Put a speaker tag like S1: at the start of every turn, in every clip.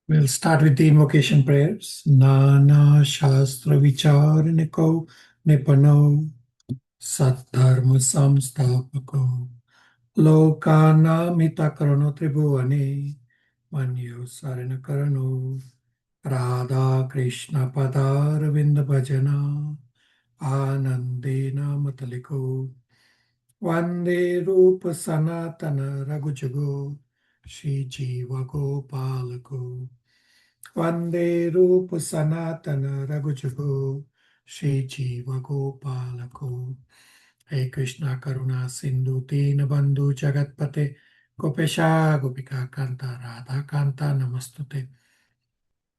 S1: We'll start with the invocation prayers. Nana Shastra Vicharniko Nipano Saddharma Samstapako Lokana Mitakarano Tribhuvane Manyo Sarana Karano Radha Krishna Padar Vinda Bhajana Anandena Mataliko Vande Rupa Sanatana Raghujago Shri Jiva Gopalako Vande Rupa Sanatana Raghujago Shri Jiva Gopalako He Krishna Karuna Sindhu Dinabandhu Jagatpate Gopesha Gopika Kanta Radha Kanta Namastute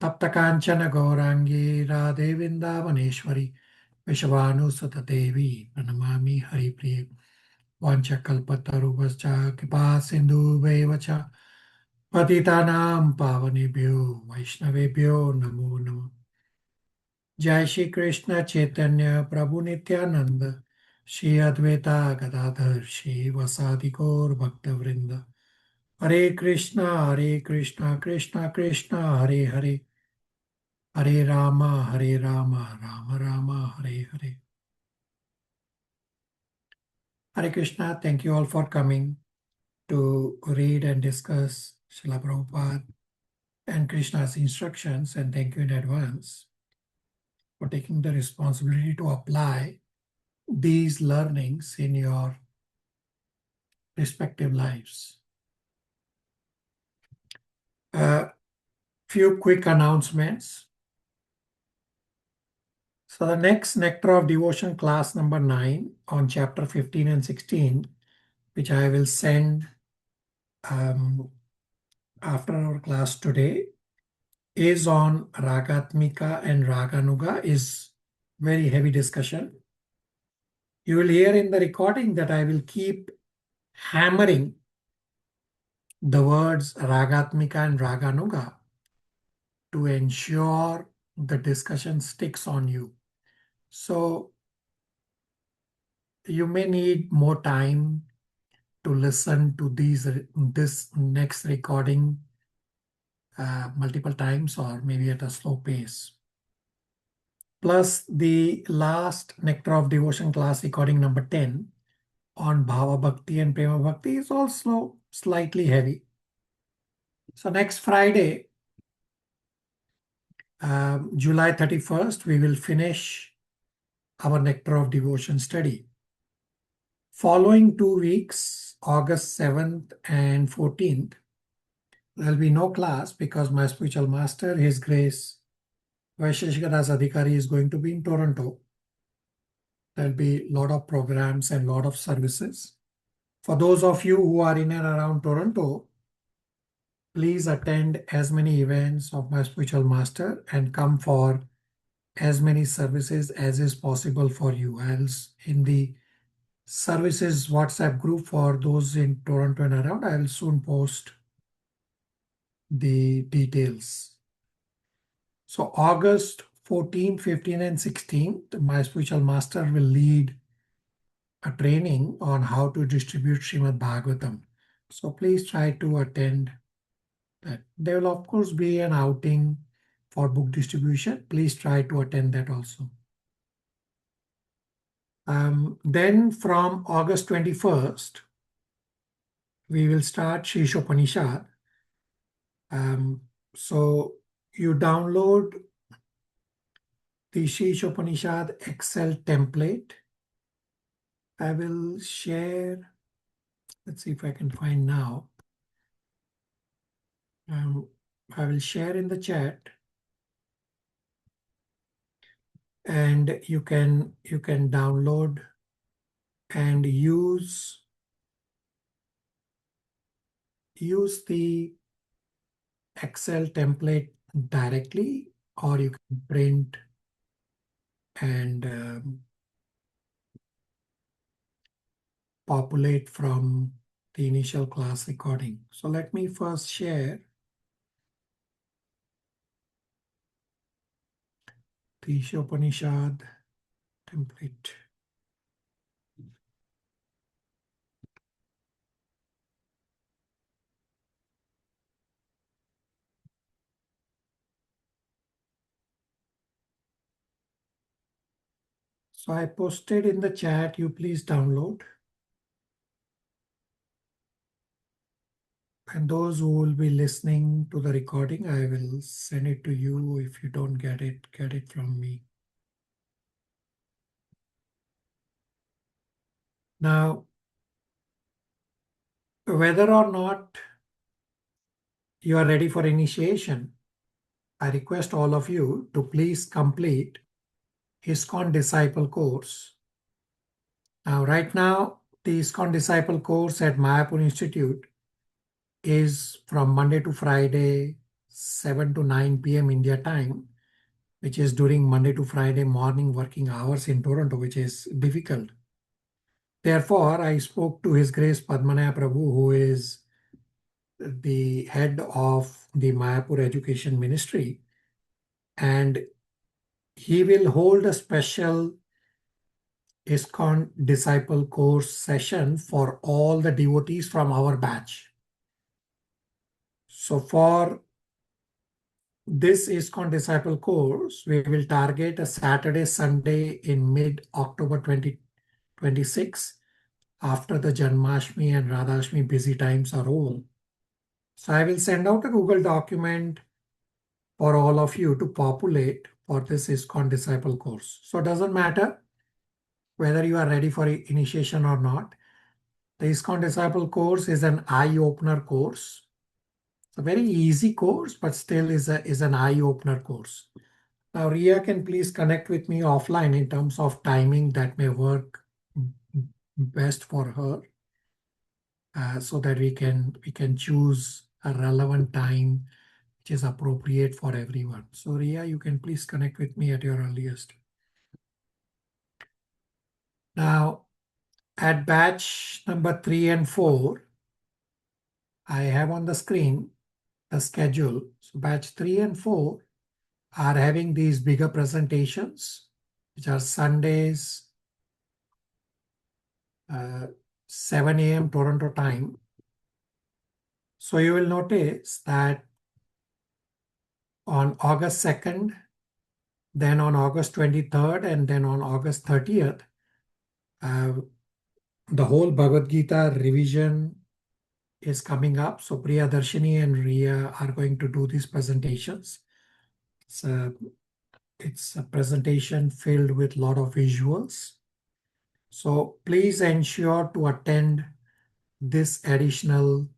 S1: Tapta Kanchana Gaurangi Radhe Vrindavaneshwari Vishavanu Devi Pranamami Hari Priya Vanchakalpatarubhascha Kripa Sindhu Vevacha Patitanam Pavanebhyo Vaishnavebhyo Namo Namo Jai Shri Krishna Chaitanya Prabhu Nityananda Shri Advaita Gadadhar Shri Vasadi Gaur Bhakta Vrinda Hare Krishna Krishna Krishna Hare Hare Hare Rama Rama Rama Hare Hare. Hare Krishna, thank you all for coming to read and discuss Srila Prabhupada and Krishna's instructions, and thank you in advance for taking the responsibility to apply these learnings in your respective lives. A few quick announcements. So the next Nectar of Devotion class number 9 on chapter 15 and 16, which I will send after our class today, is on Ragatmika and Raganuga, is very heavy discussion. You will hear in the recording that I will keep hammering the words Ragatmika and Raganuga to ensure the discussion sticks on you. So you may need more time to listen to this next recording multiple times, or maybe at a slow pace. Plus the last Nectar of Devotion class recording number 10 on Bhava Bhakti and Prema Bhakti is also slightly heavy. So next Friday, July 31st, we will finish our Nectar of Devotion study. Following 2 weeks, August 7th and 14th, there will be no class because my spiritual master, His Grace Vaisheshikadas Adhikari, is going to be in Toronto. There will be a lot of programs and a lot of services. For those of you who are in and around Toronto, please attend as many events of my spiritual master and come for as many services as is possible for you. Else, in the services WhatsApp group for those in Toronto and around, I will soon post the details. So August 14, 15, and 16th, my spiritual master will lead a training on how to distribute Srimad Bhagavatam. So please try to attend that. There will of course be an outing for book distribution. Please try to attend that also. Then from August 21st, we will start Shishopanishad. So you download the Shishopanishad Excel template. I will share, let's see if I can find now. I will share in the chat, and you can download and use the Excel template directly, or you can print and populate from the initial class recording. So let me first share the Upanishad template. So I posted in the chat, you please download. And those who will be listening to the recording, I will send it to you. If you don't get it from me. Now, whether or not you are ready for initiation, I request all of you to please complete ISKCON Disciple course. Now, right now, the ISKCON Disciple course at Mayapur Institute is from Monday to Friday, 7 to 9 p.m. India time, which is during Monday to Friday morning working hours in Toronto, which is difficult. Therefore, I spoke to His Grace Padmanaya Prabhu, who is the head of the Mayapur Education Ministry, and he will hold a special ISKCON Disciple course session for all the devotees from our batch. So for this ISKCON Disciple course, we will target a Saturday, Sunday in mid-October 2026 after the Janmashtami and Radhashtami busy times are over. So I will send out a Google document for all of you to populate for this ISKCON Disciple course. So it doesn't matter whether you are ready for initiation or not. The ISKCON Disciple course is an eye-opener course. It's a very easy course, but still is an eye-opener course. Now, Ria can please connect with me offline in terms of timing that may work best for her, so that we can choose a relevant time which is appropriate for everyone. So Ria, you can please connect with me at your earliest. Now, at batch number 3 and 4, I have on the screen the schedule. So batch 3 and 4 are having these bigger presentations, which are Sundays, 7 a.m. Toronto time. So you will notice that on August 2nd, then on August 23rd, and then on August 30th, the whole Bhagavad Gita revision is coming up. So Priyadarshini and Riya are going to do these presentations. It's a presentation filled with a lot of visuals. So please ensure to attend this additional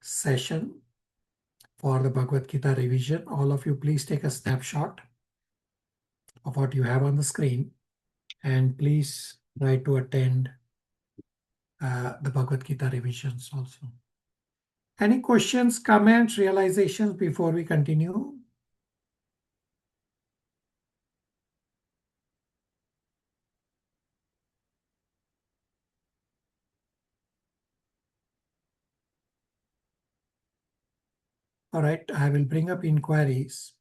S1: session for the Bhagavad Gita revision. All of you, please take a snapshot of what you have on the screen and please try to attend the Bhagavad Gita revisions also. Any questions, comments, realizations before we continue? All right, I will bring up inquiries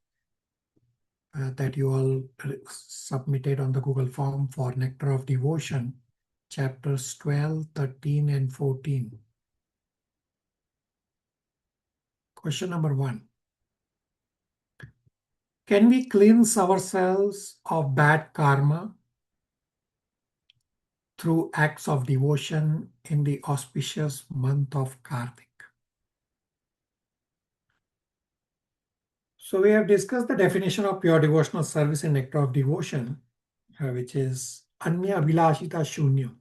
S1: that you all submitted on the Google form for Nectar of Devotion, chapters 12, 13, and 14. Question number 1. Can we cleanse ourselves of bad karma through acts of devotion in the auspicious month of Kartik? So we have discussed the definition of pure devotional service in Nectar of Devotion, which is Anya Abhilashita Shunya,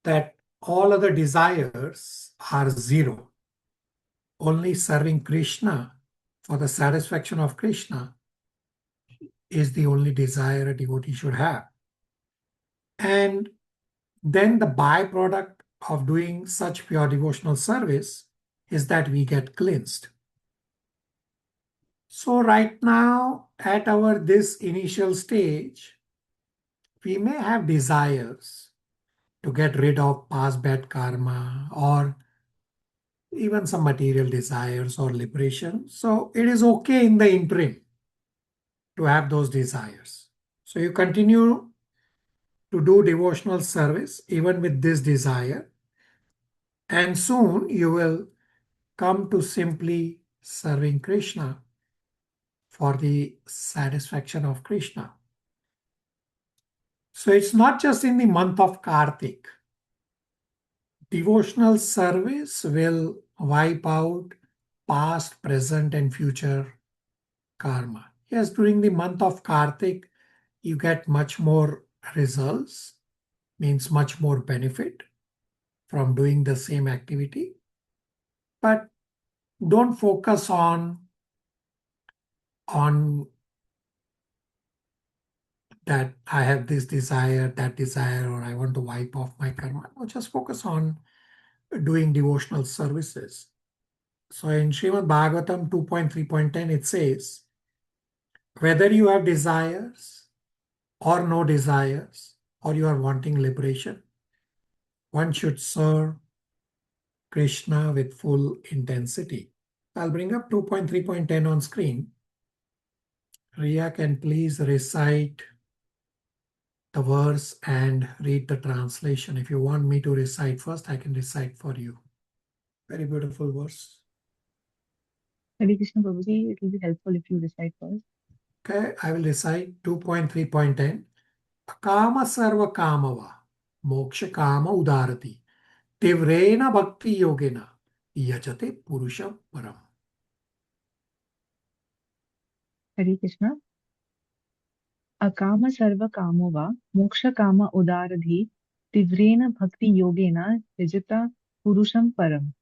S1: that all other desires are zero. Only serving Krishna for the satisfaction of Krishna is the only desire a devotee should have. And then the byproduct of doing such pure devotional service is that we get cleansed. So right now, at our this initial stage, we may have desires to get rid of past bad karma or even some material desires or liberation. So it is okay in the interim to have those desires. So you continue to do devotional service even with this desire, and soon you will come to simply serving Krishna for the satisfaction of Krishna. So it's not just in the month of Kartik. Devotional service will wipe out past, present, and future karma. Yes, during the month of Kartik, you get much more results, means much more benefit from doing the same activity. But don't focus on that I have this desire, that desire, or I want to wipe off my karma. No, just focus on doing devotional services. So in Srimad Bhagavatam 2.3.10, it says, whether you have desires or no desires, or you are wanting liberation, one should serve Krishna with full intensity. I'll bring up 2.3.10 on screen. Riya can please recite the verse and read the translation. If you want me to recite first, I can recite for you. Very beautiful verse.
S2: Hare Krishna Prabhuji, it will be helpful if you recite first.
S1: Okay, I will recite 2.3.10. Kama sarva kamava, moksha kama udarati, tivrena bhakti yogena, yajate purusham param.
S2: Hare Krishna. Akama sarva kamo va moksha kama udaradhi tivrena bhakti yogena yajata purusham param.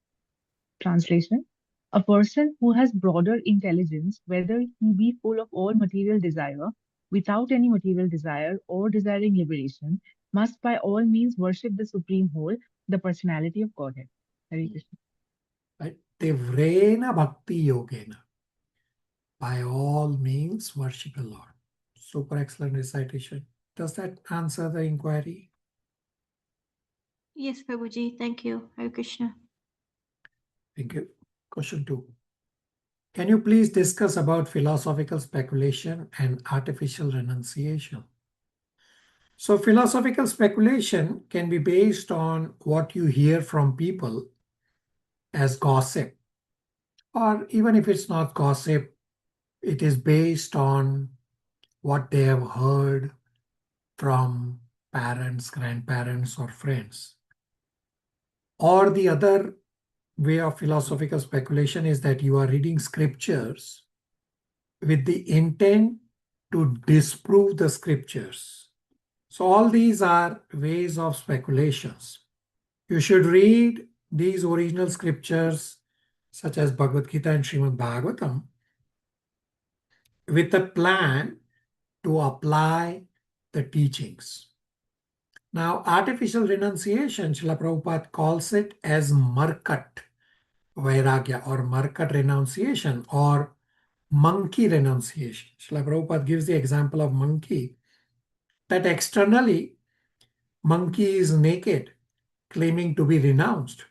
S2: Translation: a person who has broader intelligence, whether he be full of all material desire, without any material desire, or desiring liberation, must by all means worship the Supreme Whole, the personality of Godhead. Hare Krishna.
S1: Right? Tivrena bhakti yogena. By all means, worship the Lord. Super excellent recitation. Does that answer the inquiry?
S3: Yes, Prabhuji. Thank you. Hare Krishna.
S1: Thank you. Question 2. Can you please discuss about philosophical speculation and artificial renunciation? So philosophical speculation can be based on what you hear from people as gossip, or even if it's not gossip, it is based on what they have heard from parents, grandparents, or friends. Or the other way of philosophical speculation is that you are reading scriptures with the intent to disprove the scriptures. So all these are ways of speculations. You should read these original scriptures such as Bhagavad Gita and Srimad Bhagavatam with a plan to apply the teachings. Now, artificial renunciation, Srila Prabhupada calls it as markat vairagya or markat renunciation or monkey renunciation. Srila Prabhupada gives the example of monkey, that externally monkey is naked, claiming to be renounced,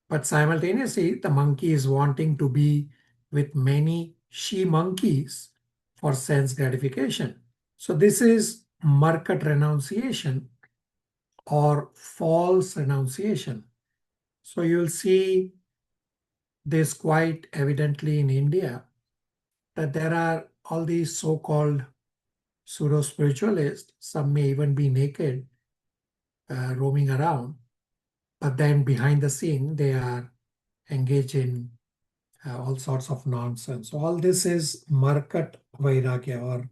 S1: but simultaneously the monkey is wanting to be with many she monkeys for sense gratification. So this is markat renunciation or false renunciation. So you'll see this quite evidently in India, that there are all these so-called pseudo-spiritualists, some may even be naked, roaming around, but then behind the scene, they are engaged in all sorts of nonsense. So all this is markat vairagya or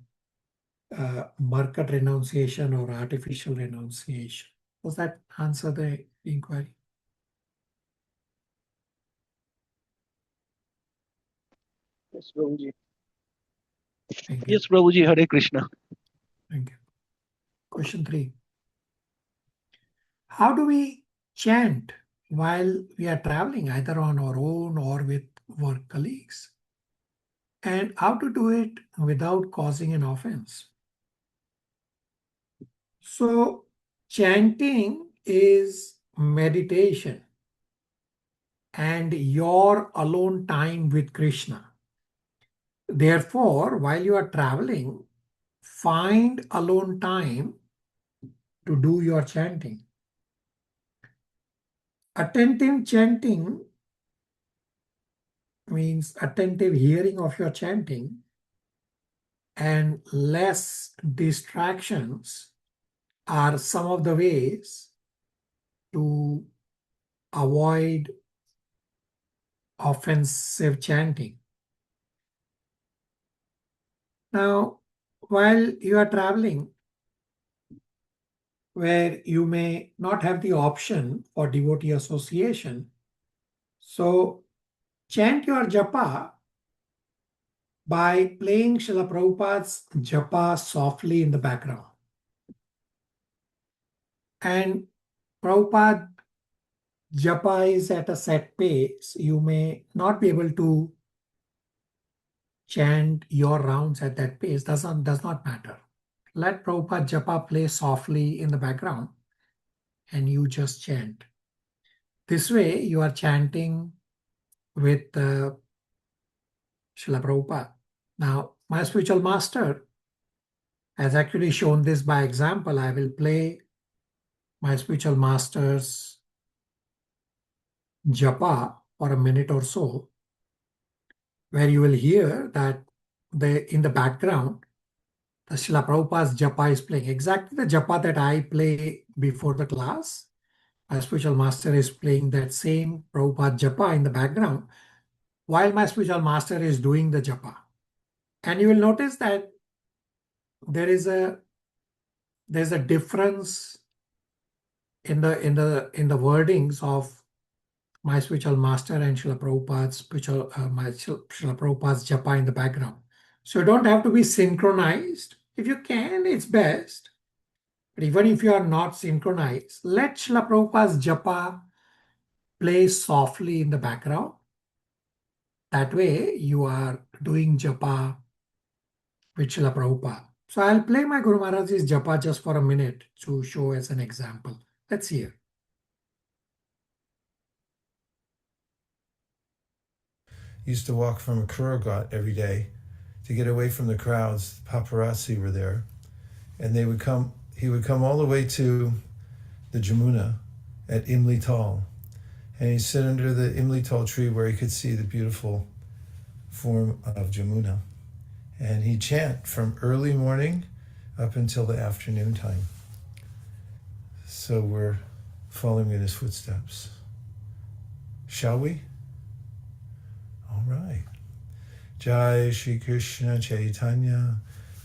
S1: markat renunciation or artificial renunciation. Does that answer the inquiry?
S4: Yes, Prabhuji.
S1: Thank you.
S4: Yes, Prabhuji. Hare Krishna.
S1: Thank you. Question 3. How do we chant while we are traveling, either on our own or with work colleagues? And how to do it without causing an offense? So, chanting is meditation and your alone time with Krishna. Therefore, while you are traveling, find alone time to do your chanting. Attentive chanting means attentive hearing of your chanting and less distractions are some of the ways to avoid offensive chanting. Now, while you are traveling, where you may not have the option for devotee association, so chant your japa by playing Srila Prabhupada's japa softly in the background. And Prabhupada japa is at a set pace. You may not be able to chant your rounds at that pace. Does not matter. Let Prabhupada japa play softly in the background and you just chant. This way you are chanting with Srila Prabhupada. Now, my spiritual master has actually shown this by example. I will play my spiritual master's japa for a minute or so, where you will hear that in the background, the Srila Prabhupada's japa is playing. Exactly the japa that I play before the class. My spiritual master is playing that same Prabhupada japa in the background while my spiritual master is doing the japa. And you will notice that there's a difference in the wordings of my spiritual master and Srila Prabhupada's Srila Prabhupada's japa in the background. So you don't have to be synchronized. If you can, it's best. But even if you are not synchronized, let Srila Prabhupada's japa play softly in the background. That way you are doing japa with Srila Prabhupada. So I'll play my Guru Maharaj's japa just for a minute to show as an example. Let's hear.
S5: Used to walk from Kurughat every day to get away from the crowds. Paparazzi were there, and he would come all the way to the Jamuna at Imli Tal, and he'd sit under the Imli Tal tree where he could see the beautiful form of Jamuna, and he'd chant from early morning up until the afternoon time. So we're following in his footsteps. Shall we? All right. Jai Shri Krishna Chaitanya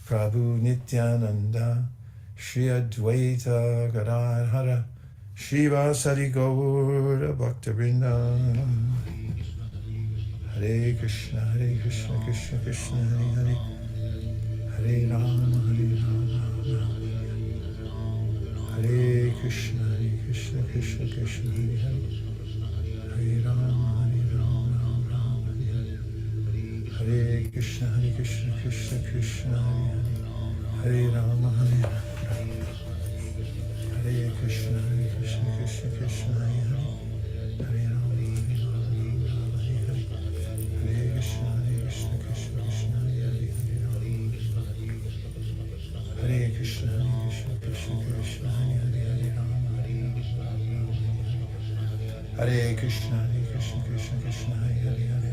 S5: Prabhu Nityananda Shri Advaita Gadadhara Shiva Sari Gaura Bhakta Vrinda. Hare Krishna Krishna Krishna Hare Hare Hare Rama Hare Krishna Krishna Krishna Hare Hare Hare Rama Hare Krishna Krishna Krishna Hare Hare Hare Rama Hare Krishna Krishna Krishna Hare Hare Hare Rama Hare Krishna Krishna Krishna Hare Hare Krishna Krishna Krishna Hare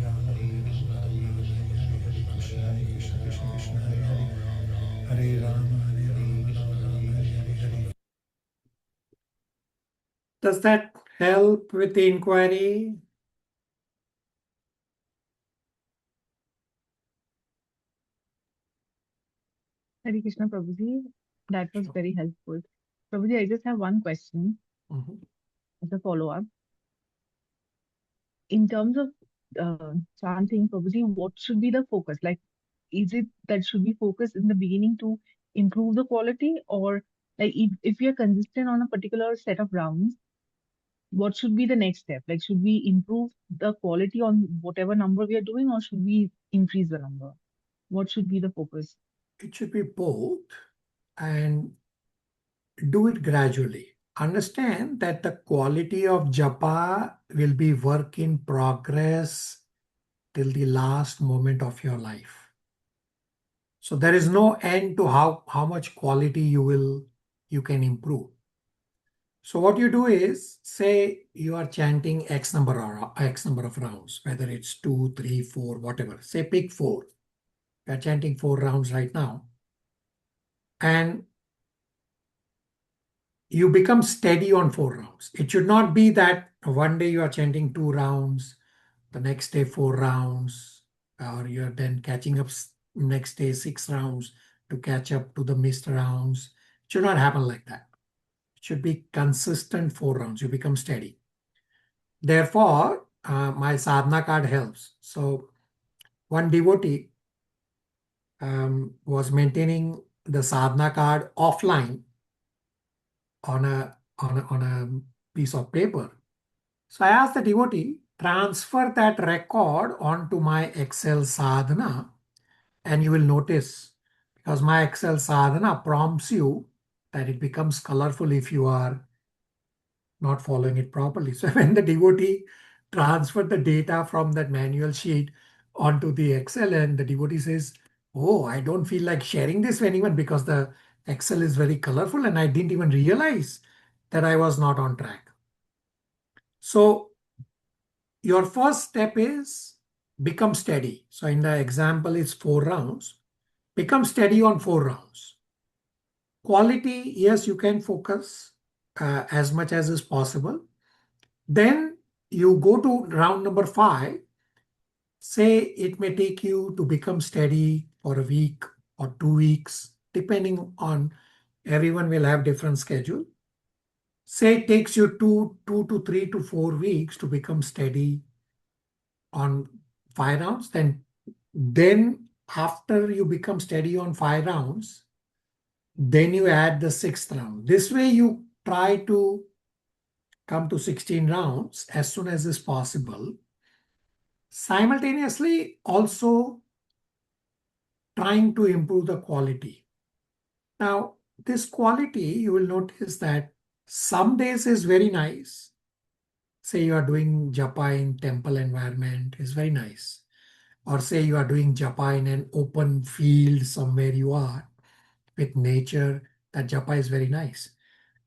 S5: Rama Hare Krishna Krishna Krishna Hare Rama Hare Rama, Hare Hare.
S1: Does that help with the inquiry?
S2: Hare Krishna, Prabhuji. That was very helpful. Prabhuji, I just have one question as a follow-up. In terms of chanting, Prabhuji, what should be the focus? Like, is it that should be focused in the beginning to improve the quality, or like if we are consistent on a particular set of rounds, what should be the next step? Like, should we improve the quality on whatever number we are doing, or should we increase the number? What should be the focus?
S1: It should be both, and do it gradually. Understand that the quality of japa will be work in progress till the last moment of your life. So there is no end to how much quality you can improve. So what you do is, say you are chanting X number of rounds, whether it's 2, 3, 4, whatever. Say pick 4. We are chanting 4 rounds right now. And you become steady on 4 rounds. It should not be that one day you are chanting 2 rounds, the next day 4 rounds, or you're then catching up next day 6 rounds to catch up to the missed rounds. It should not happen like that. It should be consistent 4 rounds. You become steady. Therefore, my sadhana card helps. So one devotee was maintaining the sadhana card offline on a piece of paper. So I asked the devotee, transfer that record onto my Excel sadhana, and you will notice, because my Excel sadhana prompts you that it becomes colorful if you are not following it properly. So when the devotee transferred the data from that manual sheet onto the Excel, and the devotee says, oh, I don't feel like sharing this with anyone because the Excel is very colorful and I didn't even realize that I was not on track. So your first step is become steady. So in the example, it's 4 rounds. Become steady on 4 rounds. Quality, yes, you can focus as much as is possible. Then you go to round number 5. Say it may take you to become steady for a week or 2 weeks, depending on everyone will have different schedule. Say it takes you 2 to 3 to 4 weeks to become steady on 5 rounds. Then after you become steady on 5 rounds, then you add the 6th round. This way you try to come to 16 rounds as soon as is possible. Simultaneously also trying to improve the quality. Now, this quality, you will notice that some days is very nice. Say you are doing japa in temple environment is very nice. Or say you are doing japa in an open field somewhere you are with nature, that japa is very nice.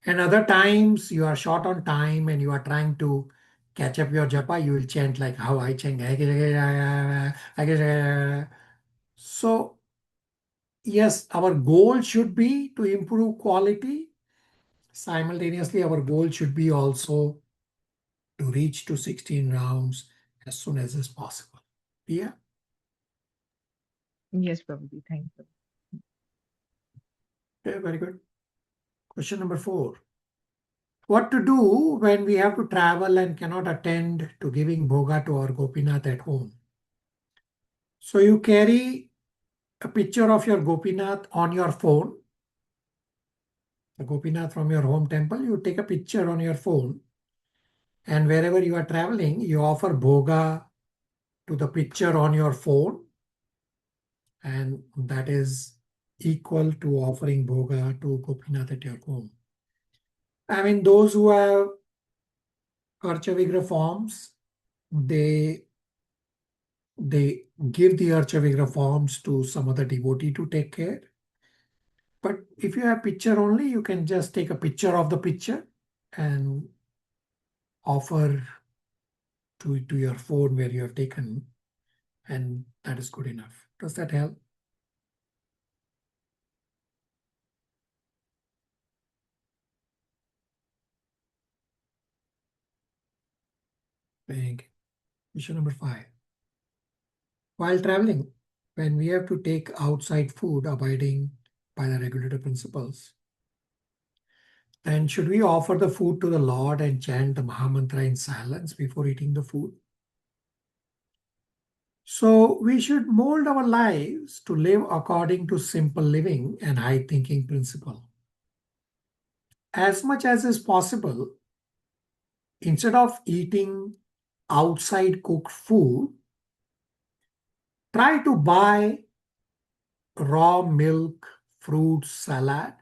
S1: And other times you are short on time and you are trying to catch up your japa, you will chant like how I chant. So yes, our goal should be to improve quality. Simultaneously, our goal should be also to reach to 16 rounds as soon as is possible. Yeah.
S2: Yes, Prabhuji. Thank you.
S1: Okay, very good. Question number 4. What to do when we have to travel and cannot attend to giving bhoga to our Gopinath at home? So you carry a picture of your Gopinath on your phone. The Gopinath from your home temple, you take a picture on your phone, and wherever you are traveling, you offer bhoga to the picture on your phone, and that is equal to offering bhoga to Gopinath at your home. I mean, those who have Archa Vigraha forms, they give the Archa Vigraha forms to some other devotee to take care. But if you have picture only, you can just take a picture of the picture and offer to your phone where you have taken, and that is good enough. Does that help? Thank you. Question number 5. While traveling, when we have to take outside food abiding by the regulator principles, then should we offer the food to the Lord and chant the Mahamantra in silence before eating the food? So we should mold our lives to live according to simple living and high thinking principle. As much as is possible, instead of eating outside cooked food, try to buy raw milk, fruits, salad,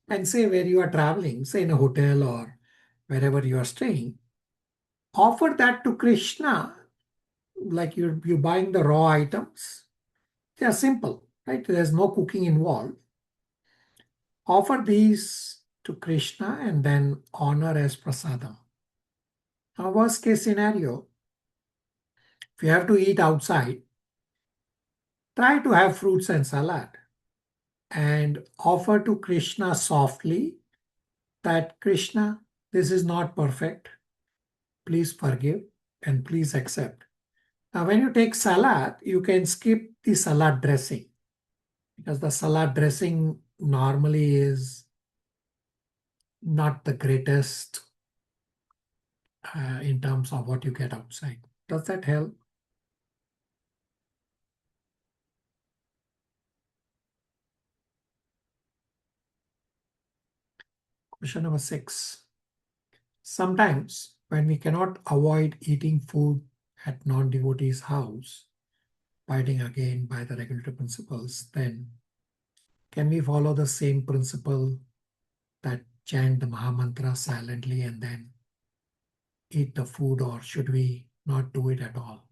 S1: and say where you are traveling, say in a hotel or wherever you are staying, offer that to Krishna, like you're buying the raw items. They are simple, right? There's no cooking involved. Offer these to Krishna and then honor as prasadam. Now, worst case scenario, if you have to eat outside, try to have fruits and salad and offer to Krishna softly that Krishna, this is not perfect. Please forgive and please accept. Now, when you take salad, you can skip the salad dressing because the salad dressing normally is not the greatest in terms of what you get outside. Does that help? Question number 6. Sometimes when we cannot avoid eating food at non-devotee's house, abiding again by the regulatory principles, then can we follow the same principle that chant the Mahamantra silently and then eat the food, or should we not do it at all?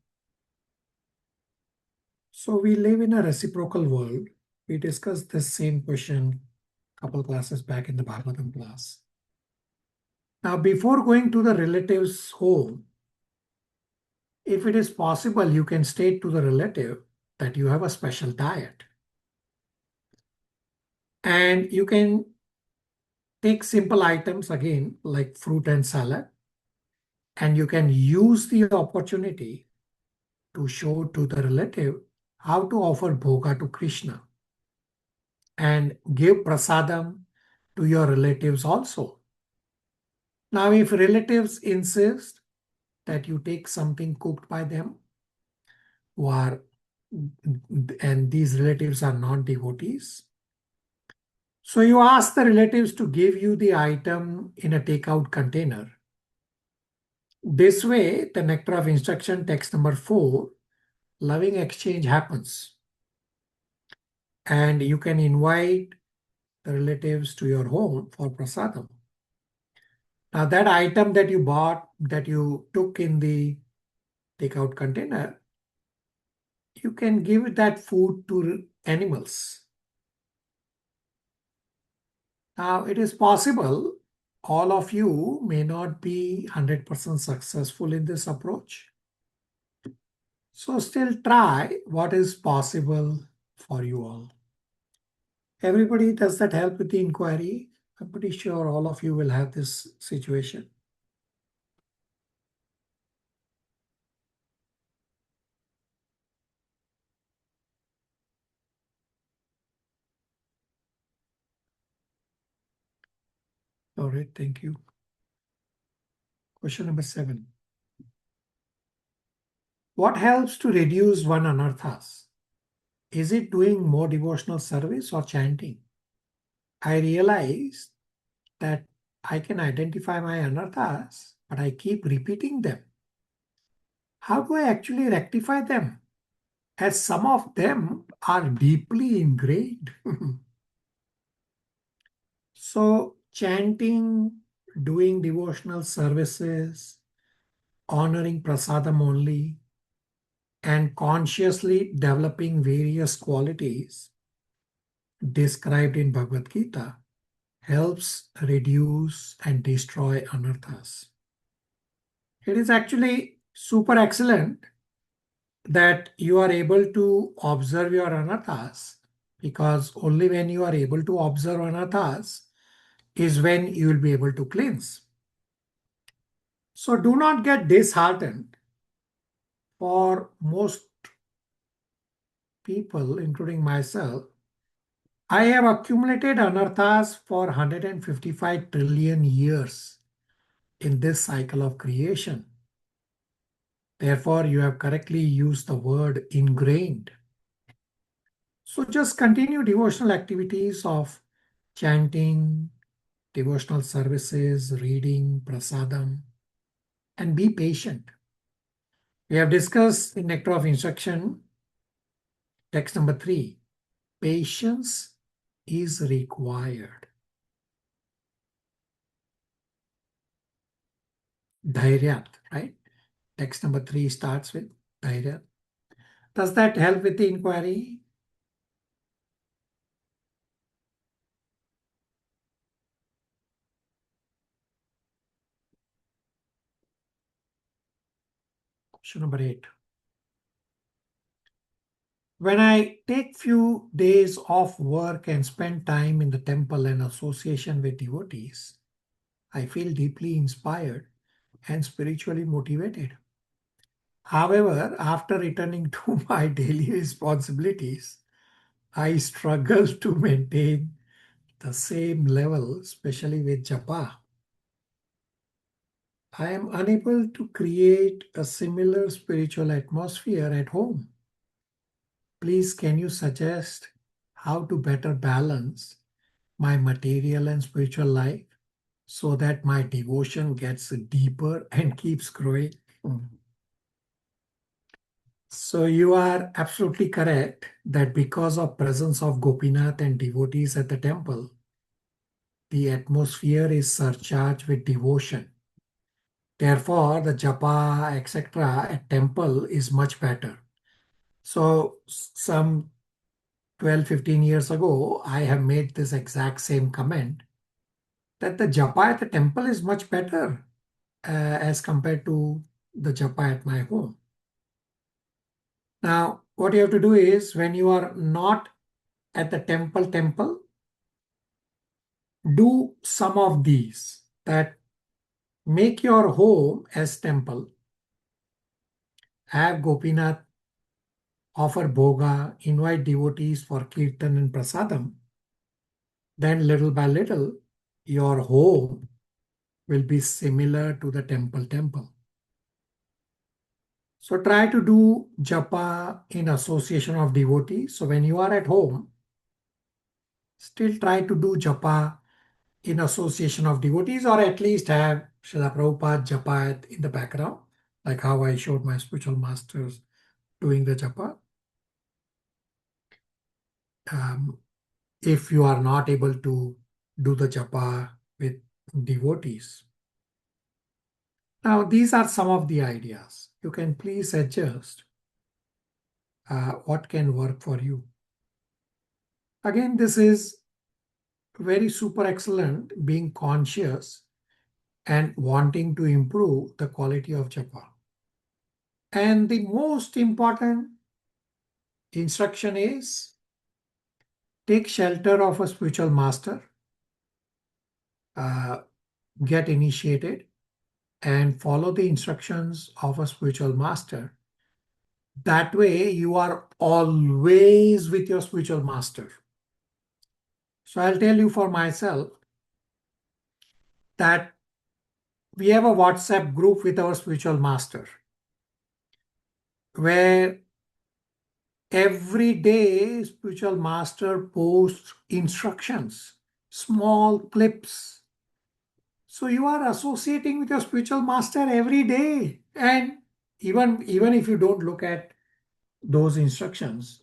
S1: So we live in a reciprocal world. We discussed this same question a couple classes back in the Bhagavatam class. Now, before going to the relative's home, if it is possible, you can state to the relative that you have a special diet. And you can take simple items again, like fruit and salad, and you can use the opportunity to show to the relative how to offer bhoga to Krishna and give prasadam to your relatives also. Now, if relatives insist that you take something cooked by them, and these relatives are non-devotees, so you ask the relatives to give you the item in a takeout container. This way, the nectar of instruction, text number 4, loving exchange happens. And you can invite the relatives to your home for prasadam. Now, that item that you bought, that you took in the takeout container, you can give that food to animals. Now, it is possible all of you may not be 100% successful in this approach. So still try what is possible for you all. Everybody, does that help with the inquiry? I'm pretty sure all of you will have this situation. All right, thank you. Question number 7. What helps to reduce one anarthas? Is it doing more devotional service or chanting? I realized that I can identify my anarthas, but I keep repeating them. How do I actually rectify them? As some of them are deeply ingrained. So, chanting, doing devotional services, honoring prasadam only, and consciously developing various qualities described in Bhagavad Gita helps reduce and destroy anarthas. It is actually super excellent that you are able to observe your anarthas, because only when you are able to observe anarthas is when you will be able to cleanse. So do not get disheartened. For most people, including myself, I have accumulated anarthas for 155 trillion years in this cycle of creation. Therefore, you have correctly used the word ingrained. So just continue devotional activities of chanting, devotional services, reading, prasadam, and be patient. We have discussed in Nectar of Instruction, text number 3, patience is required. Dhairyat, right? Text number 3 starts with Dhairyat. Does that help with the inquiry? Question number 8. When I take few days off work and spend time in the temple and association with devotees, I feel deeply inspired and spiritually motivated. However, after returning to my daily responsibilities, I struggle to maintain the same level, especially with japa. I am unable to create a similar spiritual atmosphere at home. Please, can you suggest how to better balance my material and spiritual life so that my devotion gets deeper and keeps growing? So you are absolutely correct that because of presence of Gopinath and devotees at the temple, the atmosphere is surcharged with devotion. Therefore, the japa, etc. at temple is much better. So some 12, 15 years ago, I have made this exact same comment that the japa at the temple is much better as compared to the japa at my home. Now, what you have to do is when you are not at the temple, do some of these, that make your home as temple, have Gopinath, offer bhoga, invite devotees for kirtan and prasadam. Then little by little, your home will be similar to the temple. So try to do japa in association of devotees. So when you are at home, still try to do japa in association of devotees, or at least have Srila Prabhupada japa in the background, like how I showed my spiritual masters doing the japa. If you are not able to do the japa with devotees. Now, these are some of the ideas. You can please adjust what can work for you. Again, this is very super excellent, being conscious and wanting to improve the quality of japa. And the most important instruction is take shelter of a spiritual master, get initiated, and follow the instructions of a spiritual master. That way, you are always with your spiritual master. So I'll tell you for myself that we have a WhatsApp group with our spiritual master where every day spiritual master posts instructions, small clips. So you are associating with your spiritual master every day. And even if you don't look at those instructions,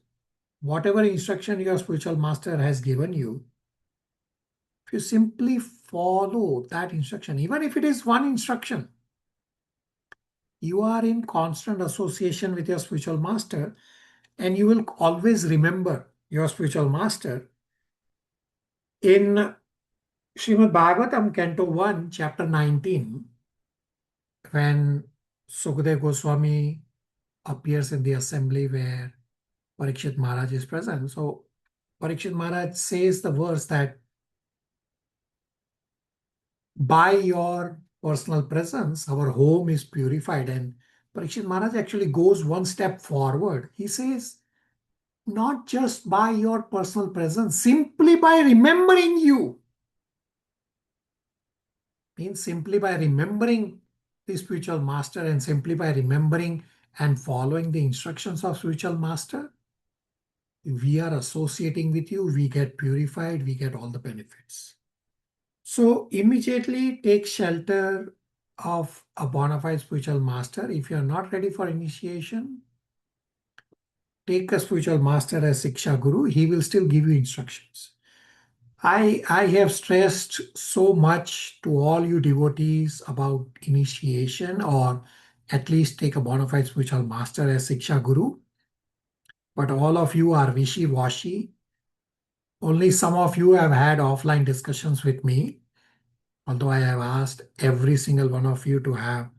S1: whatever instruction your spiritual master has given you, if you simply follow that instruction, even if it is one instruction, you are in constant association with your spiritual master, and you will always remember your spiritual master. In Srimad Bhagavatam, Canto 1, Chapter 19, when Sukadeva Goswami appears in the assembly where Parikshit Maharaj is present. So Parikshit Maharaj says the verse that by your personal presence, our home is purified. And Parikshit Maharaj actually goes one step forward. He says, not just by your personal presence, simply by remembering you. Means simply by remembering the spiritual master and simply by remembering and following the instructions of spiritual master, we are associating with you, we get purified, we get all the benefits. So immediately take shelter of a bona fide spiritual master. If you are not ready for initiation, take a spiritual master as Siksha Guru. He will still give you instructions. I have stressed so much to all you devotees about initiation, or at least take a bona fide spiritual master as Siksha Guru. But all of you are wishy-washy. Only some of you have had offline discussions with me, although I have asked every single one of you to have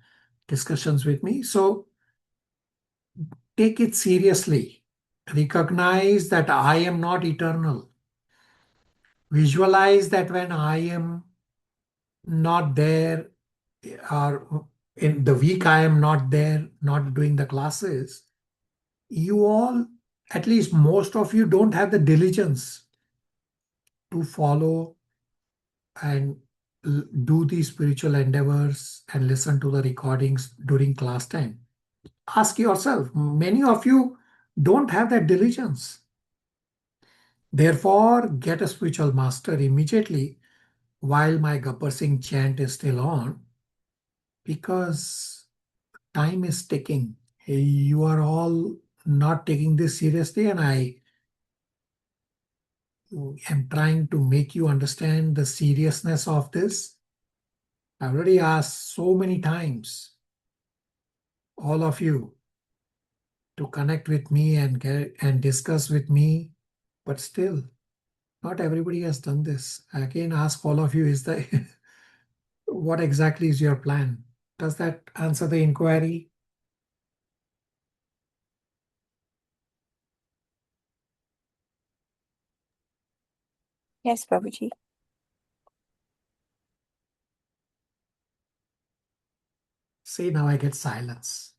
S1: discussions with me. So take it seriously. Recognize that I am not eternal. Visualize that when I am not there, or in the week I am not there, not doing the classes, you all, at least most of you, don't have the diligence to follow and do these spiritual endeavors and listen to the recordings during class time. Ask yourself, many of you don't have that diligence. Therefore, get a spiritual master immediately while my Gabbar Singh chant is still on, because time is ticking. You are all not taking this seriously, and I am trying to make you understand the seriousness of this. I already asked so many times all of you to connect with me and discuss with me, but still not everybody has done this. I again ask all of you, is the what exactly is your plan? Does that answer the inquiry?
S6: Yes, Prabhuji.
S1: See, now I get silence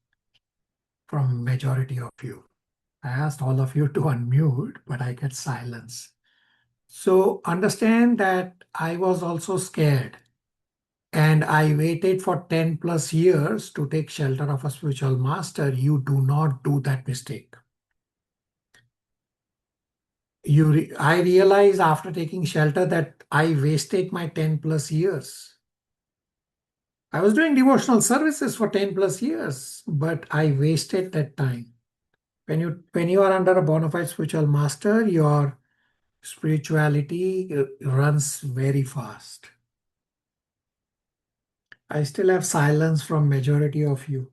S1: from majority of you. I asked all of you to unmute, but I get silence. So understand that I was also scared, and I waited for 10 plus years to take shelter of a spiritual master. You do not do that mistake. I realized after taking shelter that I wasted my 10 plus years. I was doing devotional services for 10 plus years, but I wasted that time. When you are under a bona fide spiritual master, your spirituality runs very fast. I still have silence from majority of you.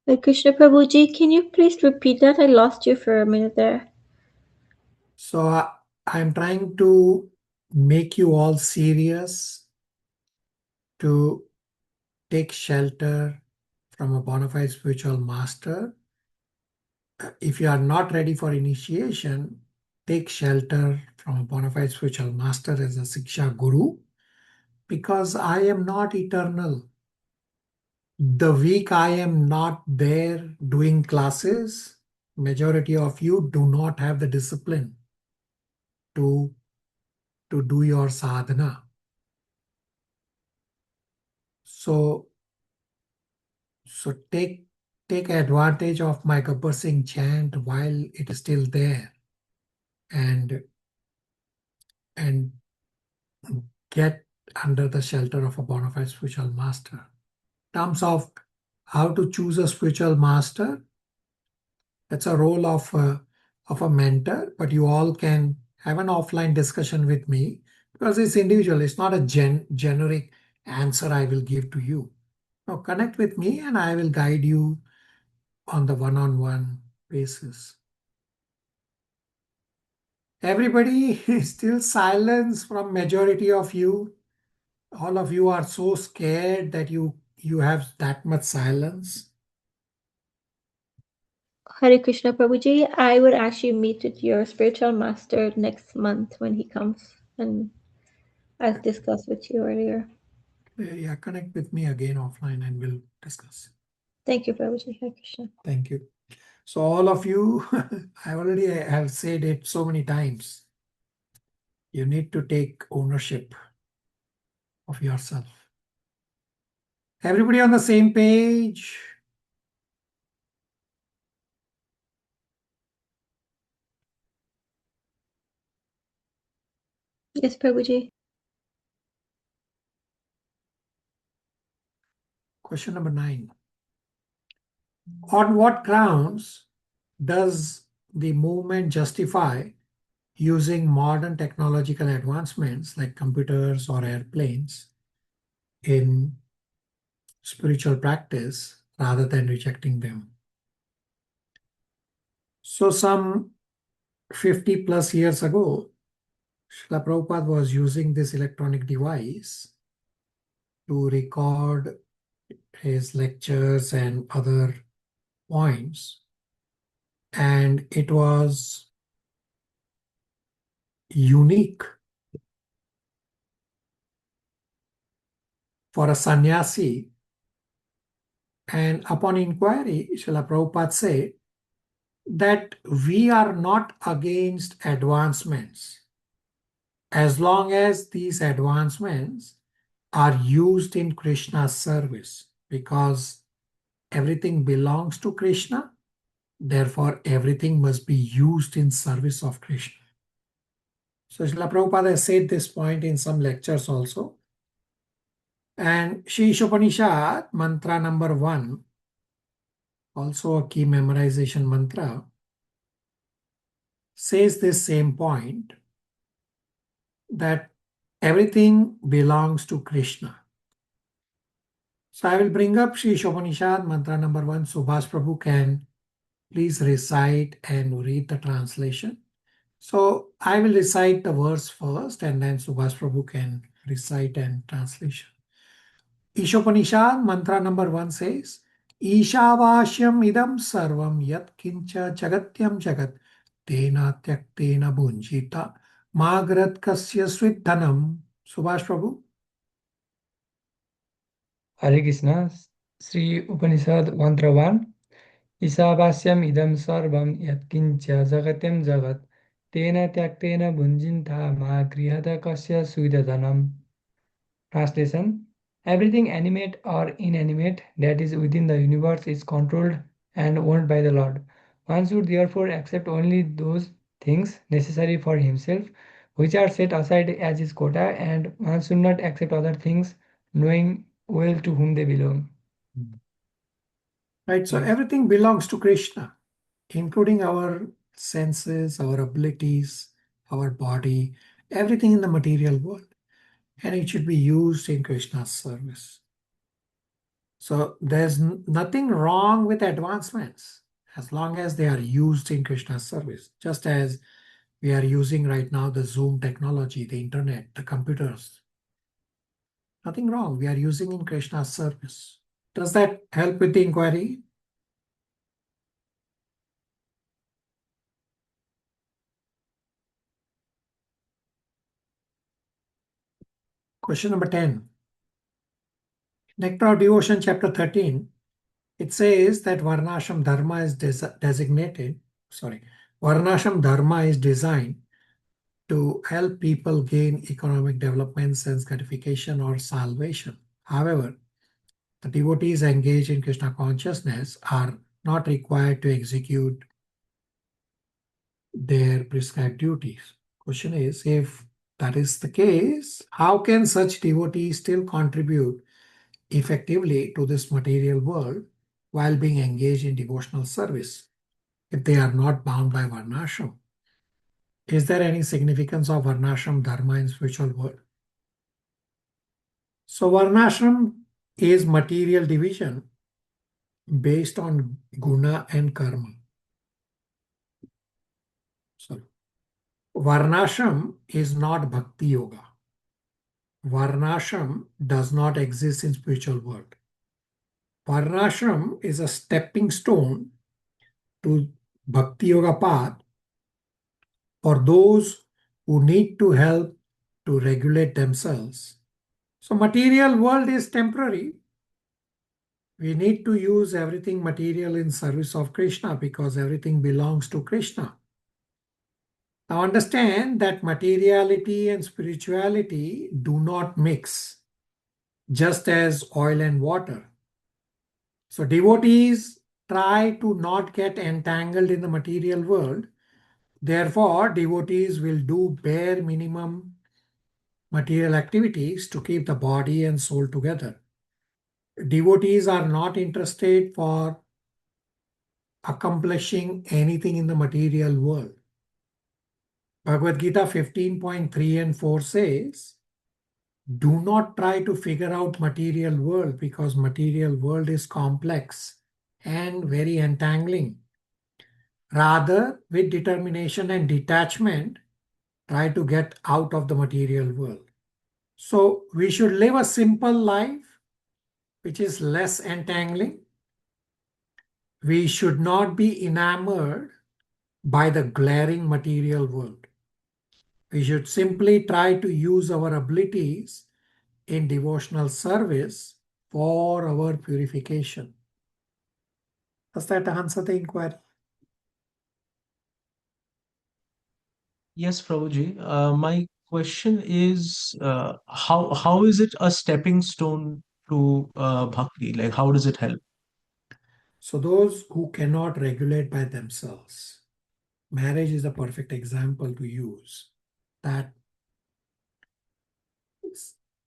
S3: Hare Krishna Prabhuji, can you please repeat that? I lost you for a minute there.
S1: So I'm trying to make you all serious to take shelter from a bona fide spiritual master. If you are not ready for initiation, take shelter from a bona fide spiritual master as a Siksha Guru, because I am not eternal. The week I am not there doing classes, majority of you do not have the discipline to do your sadhana. So take advantage of my Gabbar Singh chant while it is still there, and get under the shelter of a bona fide spiritual master. In terms of how to choose a spiritual master, that's a role of a mentor, but you all can have an offline discussion with me, because it's individual. It's not a generic answer I will give to you. Now connect with me and I will guide you on the one-on-one basis. Everybody is still silence from majority of you. All of you are so scared that you have that much silence.
S3: Hare Krishna Prabhuji, I would actually meet with your spiritual master next month when he comes, and as discussed with you earlier.
S1: Yeah, connect with me again offline and we'll discuss.
S3: Thank you, Prabhuji. Hare Krishna.
S1: Thank you. So all of you, I already have said it so many times. You need to take ownership of yourself. Everybody on the same page?
S3: Yes, Prabhuji.
S1: Question number 9. On what grounds does the movement justify using modern technological advancements like computers or airplanes in spiritual practice rather than rejecting them? So some 50 plus years ago, Srila Prabhupada was using this electronic device to record his lectures and other points. And it was unique for a sannyasi. And upon inquiry, Srila Prabhupada said that we are not against advancements as long as these advancements are used in Krishna's service, because everything belongs to Krishna. Therefore, everything must be used in service of Krishna. So Srila Prabhupada has said this point in some lectures also. And Shri Ishopanishad, mantra number 1, also a key memorization mantra, says this same point, that everything belongs to Krishna. So I will bring up Shri Ishopanishad, mantra number 1. Subhas Prabhu can please recite and read the translation. So I will recite the verse first, and then Subhas Prabhu can recite and translation. Ishopanishad mantra number 1 says, Ishavashyam idam sarvam yat kincha jagatyam jagat tena tyaktena bhunjita magrat kasya swidhanam. Subhash Prabhu.
S7: Hare Krishna, Sri Upanishad Mantra 1. Isavasyam idam sarvam yatkincha jagatyam jagat tena tyaktena bhunjinta ma grihata kasya suidadhanam. Translation: everything animate or inanimate that is within the universe is controlled and owned by the Lord. One should therefore accept only those things necessary for himself, which are set aside as his quota, and one should not accept other things, knowing well to whom they belong.
S1: Right, so
S7: Yes.
S1: everything belongs to Krishna, including our senses, our abilities, our body, everything in the material world. And it should be used in Krishna's service. So there's nothing wrong with advancements as long as they are used in Krishna's service. Just as we are using right now the Zoom technology, the internet, the computers. Nothing wrong. We are using in Krishna's service. Does that help with the inquiry? Question number 10. Nectar of Devotion, chapter 13. It says that Varnashram Dharma is Varnashram Dharma is designed to help people gain economic development, sense gratification, or salvation. However, the devotees engaged in Krishna consciousness are not required to execute their prescribed duties. Question is, if that is the case, how can such devotees still contribute effectively to this material world while being engaged in devotional service if they are not bound by Varnashram? Is there any significance of Varnashram Dharma in spiritual world? So Varnashram is material division based on guna and karma. So Varnashram is not bhakti yoga. Varnashram does not exist in spiritual world. Varnashram is a stepping stone to bhakti yoga path for those who need to help to regulate themselves. So material world is temporary. We need to use everything material in service of Krishna because everything belongs to Krishna. Now understand that materiality and spirituality do not mix, just as oil and water. So devotees try to not get entangled in the material world. Therefore, devotees will do bare minimum material activities to keep the body and soul together. Devotees are not interested for accomplishing anything in the material world. Bhagavad Gita 15.3 and 4 says, do not try to figure out material world because material world is complex and very entangling. Rather, with determination and detachment, try to get out of the material world. So we should live a simple life which is less entangling. We should not be enamored by the glaring material world. We should simply try to use our abilities in devotional service for our purification. Does that answer the inquiry?
S8: Yes, Prabhuji. My question is, how is it a stepping stone to bhakti? Like, how does it help?
S1: So those who cannot regulate by themselves, marriage is a perfect example to use. That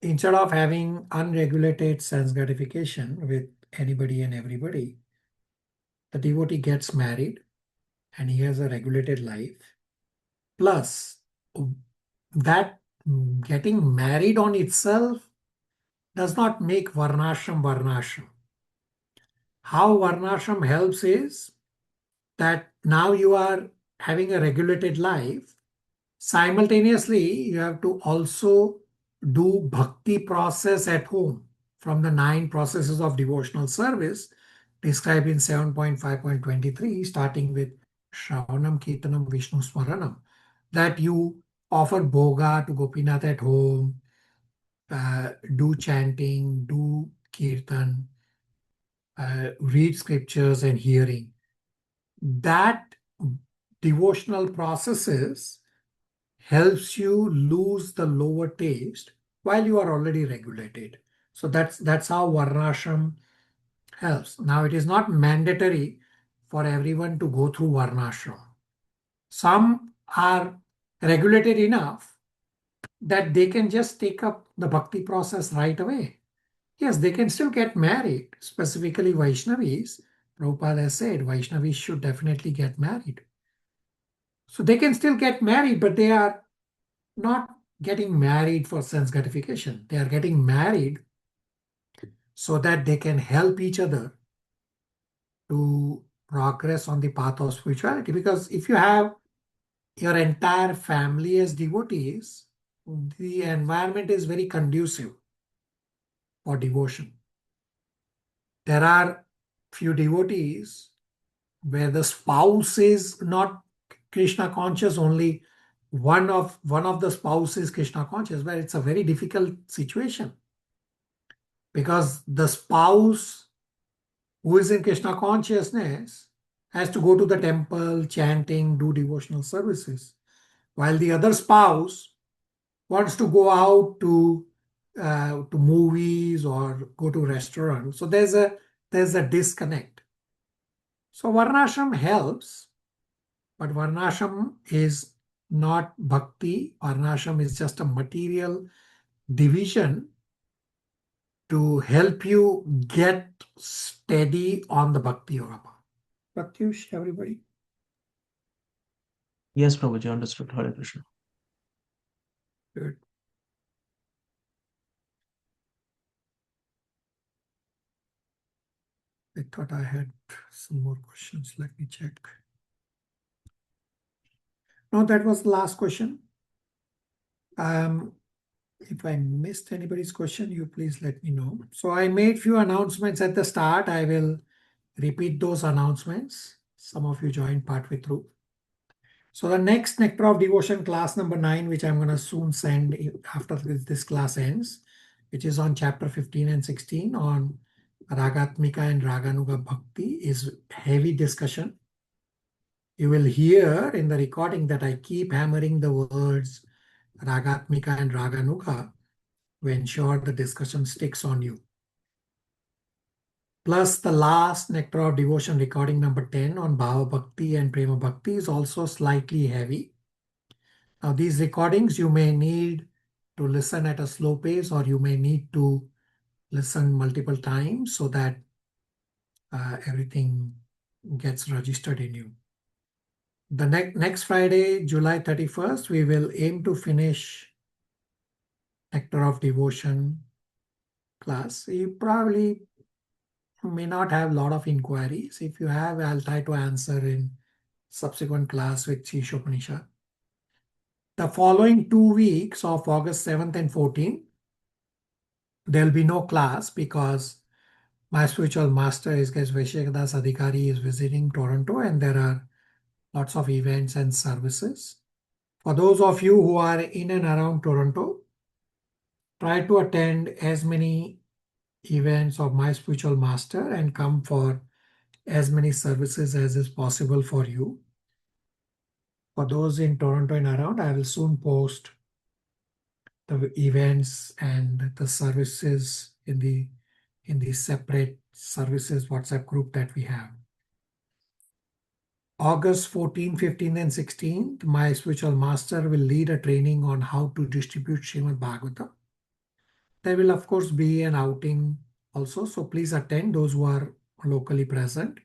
S1: instead of having unregulated sense gratification with anybody and everybody, the devotee gets married and he has a regulated life. Plus, that getting married on itself does not make varnashram varnashram. How varnashram helps is that now you are having a regulated life. Simultaneously, you have to also do bhakti process at home from the 9 processes of devotional service described in 7.5.23, starting with Shravanam, Kirtanam, Vishnu Smaranam, that you offer bhoga to Gopinath at home, do chanting, do kirtan, read scriptures and hearing. That devotional processes helps you lose the lower taste while you are already regulated. So that's how varnashram helps. Now it is not mandatory for everyone to go through varnashram. Some are regulated enough that they can just take up the bhakti process right away. Yes, they can still get married, specifically Vaishnavis. Prabhupada has said Vaishnavis should definitely get married. So they can still get married, but they are not getting married for sense gratification. They are getting married so that they can help each other to progress on the path of spirituality. Because if you have your entire family as devotees, the environment is very conducive for devotion. There are few devotees where the spouse is not Krishna conscious, only one of the spouse is Krishna conscious, where it's a very difficult situation. Because the spouse who is in Krishna consciousness has to go to the temple, chanting, do devotional services, while the other spouse wants to go out to movies or go to restaurants. So there's a disconnect. So varnashram helps, but varnashram is not bhakti. Varnashram is just a material division to help you get steady on the bhakti yoga path. Pratyush, everybody?
S8: Yes, Prabhuji, understood. Hare Krishna.
S1: Good. I thought I had some more questions. Let me check. No, that was the last question. If I missed anybody's question, you please let me know. So I made few announcements at the start. I will repeat those announcements. Some of you joined partway through. So the next Nectar of Devotion class number 9, which I'm going to soon send after this class ends, which is on chapter 15 and 16 on Ragatmika and Raganuga Bhakti, is heavy discussion. You will hear in the recording that I keep hammering the words Ragatmika and Raganuga to ensure the discussion sticks on you. Plus the last Nectar of Devotion recording number 10 on Bhava Bhakti and Prema Bhakti is also slightly heavy. Now these recordings you may need to listen at a slow pace, or you may need to listen multiple times so that everything gets registered in you. The next Friday, July 31st, we will aim to finish Nectar of Devotion class. You probably may not have a lot of inquiries. If you have, I'll try to answer in subsequent class with Shishopanishad. The following 2 weeks of August 7th and 14th, there'll be no class because my spiritual master, his case Vaishyadas Adhikari, is visiting Toronto, and there are lots of events and services. For those of you who are in and around Toronto, try to attend as many events of My Spiritual Master and come for as many services as is possible for you. For those in Toronto and around, I will soon post the events and the services in the separate services WhatsApp group that we have. August 14, 15, and 16th, my spiritual master will lead a training on how to distribute Srimad Bhagavatam. There will, of course, be an outing also, so please attend those who are locally present.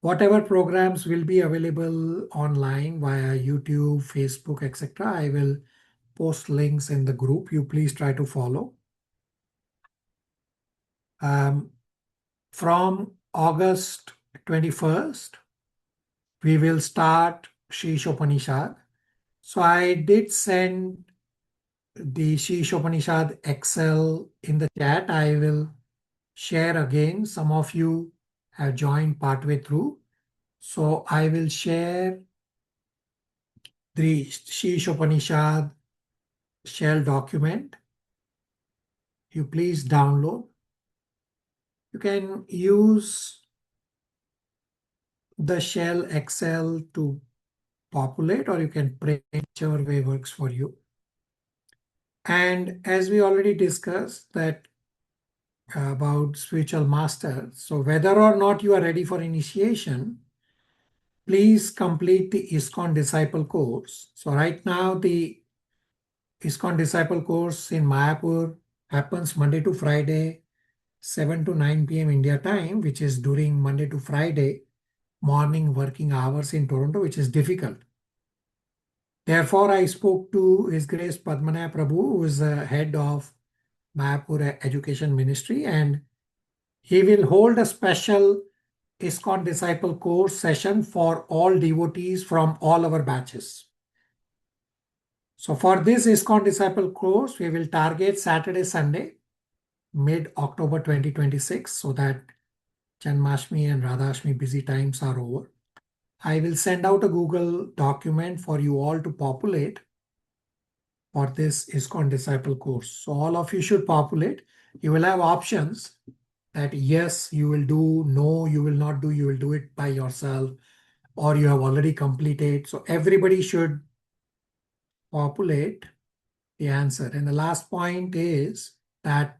S1: Whatever programs will be available online via YouTube, Facebook, etc., I will post links in the group. You please try to follow. From August 21st, we will start Sri Upanishad. So I did send the Sri Upanishad Excel in the chat. I will share again. Some of you have joined partway through. So I will share the Sri Upanishad shell document. You please download. You can use the shell Excel to populate, or you can print, whichever way works for you. And as we already discussed that about spiritual master, so whether or not you are ready for initiation, please complete the ISKCON Disciple course. So right now the ISKCON Disciple course in Mayapur happens Monday to Friday, 7 to 9 p.m. India time, which is during Monday to Friday morning working hours in Toronto, which is difficult. Therefore, I spoke to His Grace Padmanaya Prabhu, who is the head of Mayapur Education Ministry, and he will hold a special ISKCON Disciple course session for all devotees from all our batches. So for this ISKCON Disciple course, we will target Saturday, Sunday, mid-October 2026, so that Janmashtami and Radhashtami busy times are over. I will send out a Google document for you all to populate for this ISKCON Disciple course. So all of you should populate. You will have options that yes, you will do, no, you will not do, you will do it by yourself, or you have already completed. So everybody should populate the answer. And the last point is that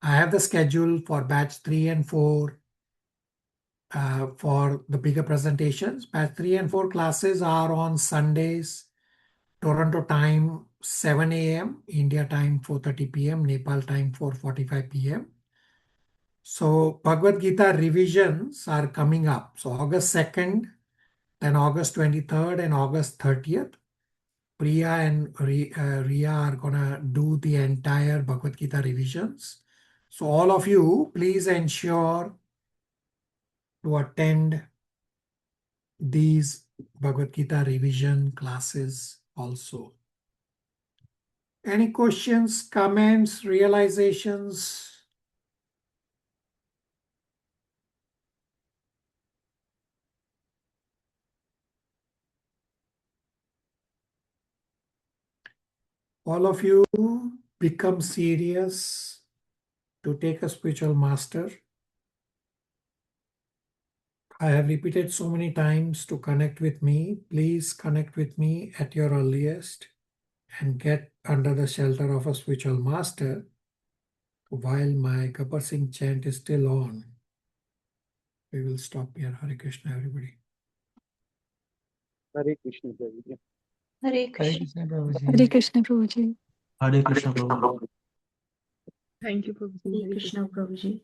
S1: I have the schedule for batch 3 and 4 for the bigger presentations. Batch 3 and 4 classes are on Sundays, Toronto time 7 a.m., India time 4:30 p.m., Nepal time 4:45 p.m. So Bhagavad Gita revisions are coming up. So August 2nd, then August 23rd and August 30th. Priya and Riya are gonna do the entire Bhagavad Gita revisions. So all of you, please ensure to attend these Bhagavad Gita revision classes also. Any questions, comments, realizations? All of you become serious to take a spiritual master. I have repeated so many times to connect with me. Please connect with me at your earliest and get under the shelter of a spiritual master while my Gabbar Singh chant is still on. We will stop here. Hare Krishna, everybody.
S4: Hare Krishna, Prabhuji.
S3: Hare
S7: Hare
S3: Krishna.
S7: Krishna Prabhuji.
S6: Hare Krishna, Prabhuji.
S8: Hare Krishna, Prabhuji.
S2: Thank you, Prabhuji.
S3: Hare Krishna, Prabhuji.